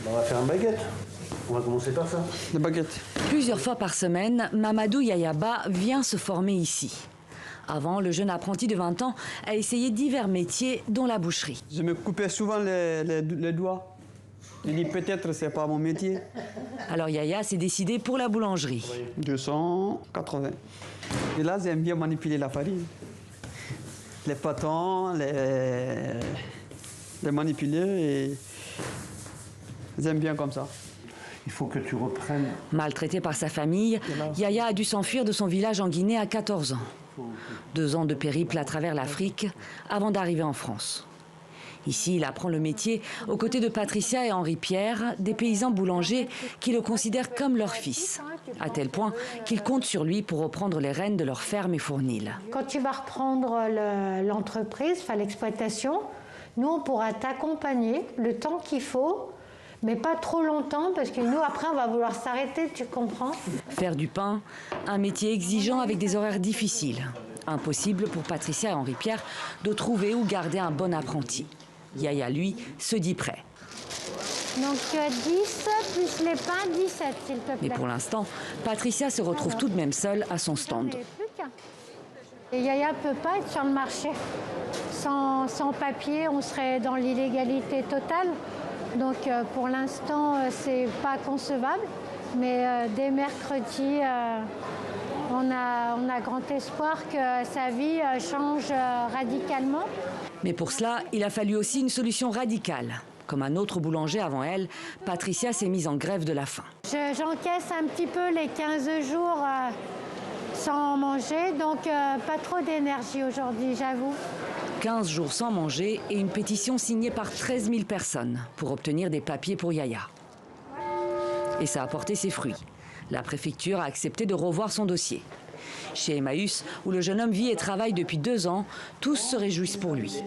On va faire une baguette. On va commencer par ça. La baguette. Plusieurs fois par semaine, Mamadou Yayaba vient se former ici. Avant, le jeune apprenti de 20 ans a essayé divers métiers, dont la boucherie. Je me coupais souvent les doigts. Je dis peut-être c'est pas mon métier. Alors Yaya s'est décidé pour la boulangerie. 280. Et là, j'aime bien manipuler la farine. Les pâtons, les manipuler et j'aime bien comme ça. Il faut que tu reprennes. Maltraité par sa famille, Yaya a dû s'enfuir de son village en Guinée à 14 ans. 2 ans de périple à travers l'Afrique avant d'arriver en France. Ici, il apprend le métier aux côtés de Patricia et Henri Pierre, des paysans boulangers qui le considèrent comme leur fils, à tel point qu'ils comptent sur lui pour reprendre les rênes de leur ferme et fournil. Quand tu vas reprendre l'entreprise, enfin l'exploitation, nous, on pourra t'accompagner le temps qu'il faut, mais pas trop longtemps, parce que nous, après, on va vouloir s'arrêter, tu comprends? Faire du pain, un métier exigeant avec des horaires difficiles. Impossible pour Patricia et Henri Pierre de trouver ou garder un bon apprenti. Yaya, lui, se dit prêt. Donc 10 plus les pains, 17, s'il te plaît. Mais pour l'instant, Patricia se retrouve tout de même seule à son stand. Et Yaya ne peut pas être sur le marché. Sans papier, on serait dans l'illégalité totale. Donc pour l'instant, c'est pas concevable. Mais dès mercredi, on a grand espoir que sa vie change radicalement. Mais pour cela, il a fallu aussi une solution radicale. Comme un autre boulanger avant elle, Patricia s'est mise en grève de la faim. J'encaisse un petit peu les 15 jours sans manger, donc pas trop d'énergie aujourd'hui, j'avoue. 15 jours sans manger et une pétition signée par 13 000 personnes pour obtenir des papiers pour Yaya. Et ça a porté ses fruits. La préfecture a accepté de revoir son dossier. Chez Emmaüs, où le jeune homme vit et travaille depuis 2 ans, tous se réjouissent pour lui.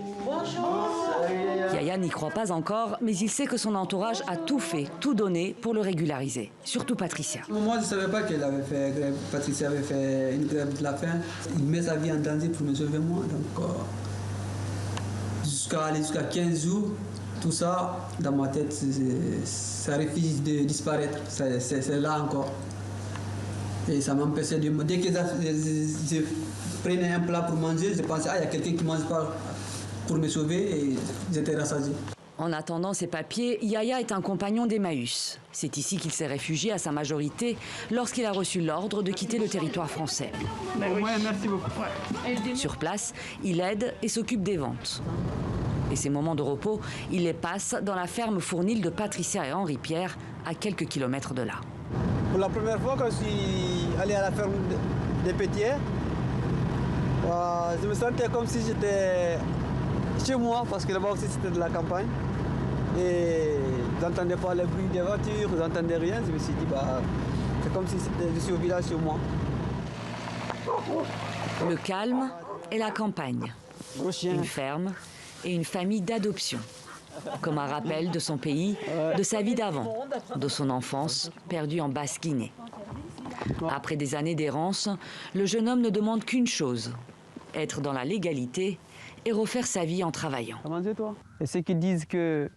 Yaya n'y croit pas encore, mais il sait que son entourage a tout fait, tout donné pour le régulariser. Surtout Patricia. Moi, je ne savais pas qu'elle avait fait grève. Patricia avait fait une grève de la faim. Il met sa vie en danger pour me sauver moi. Donc, jusqu'à 15 jours, tout ça, dans ma tête, ça refuse de disparaître. C'est là encore. Et ça m'empêchait de... Dès que je prenais un plat pour manger, je pensais, il y a quelqu'un qui ne mange pas pour me sauver, et j'étais rassasié. En attendant ses papiers, Yaya est un compagnon d'Emmaüs. C'est ici qu'il s'est réfugié à sa majorité lorsqu'il a reçu l'ordre de quitter le territoire français. Merci beaucoup. Sur place, il aide et s'occupe des ventes. Et ses moments de repos, il les passe dans la ferme fournile de Patricia et Henri Pierre, à quelques kilomètres de là. Pour la première fois que je suis allé à la ferme des Pétiers, je me sentais comme si j'étais chez moi, parce que là-bas aussi c'était de la campagne. Et j'entendais pas le bruit des voitures, j'entendais rien. Je me suis dit, c'est comme si je suis au village chez moi. Le calme et la campagne. Une ferme et une famille d'adoption. Comme un rappel de son pays, de sa vie d'avant, de son enfance perdue en Basse-Guinée. Après des années d'errance, le jeune homme ne demande qu'une chose, être dans la légalité et refaire sa vie en travaillant. Et ceux qui disent que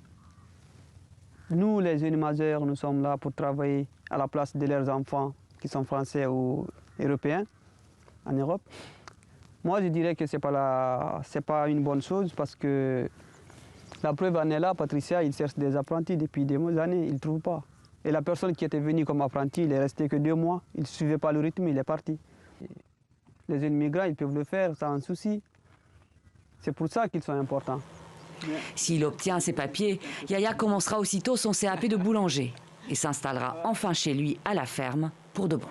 nous, les jeunes majeurs, nous sommes là pour travailler à la place de leurs enfants qui sont français ou européens en Europe, moi je dirais que ce n'est pas une bonne chose, parce que la preuve en est là, Patricia, il cherche des apprentis depuis des années, il ne trouve pas. Et la personne qui était venue comme apprenti, il est resté que 2 mois, il ne suivait pas le rythme, il est parti. Les jeunes migrants, ils peuvent le faire sans souci. C'est pour ça qu'ils sont importants. S'il obtient ses papiers, Yaya commencera aussitôt son CAP de boulanger et s'installera enfin chez lui à la ferme pour de bon.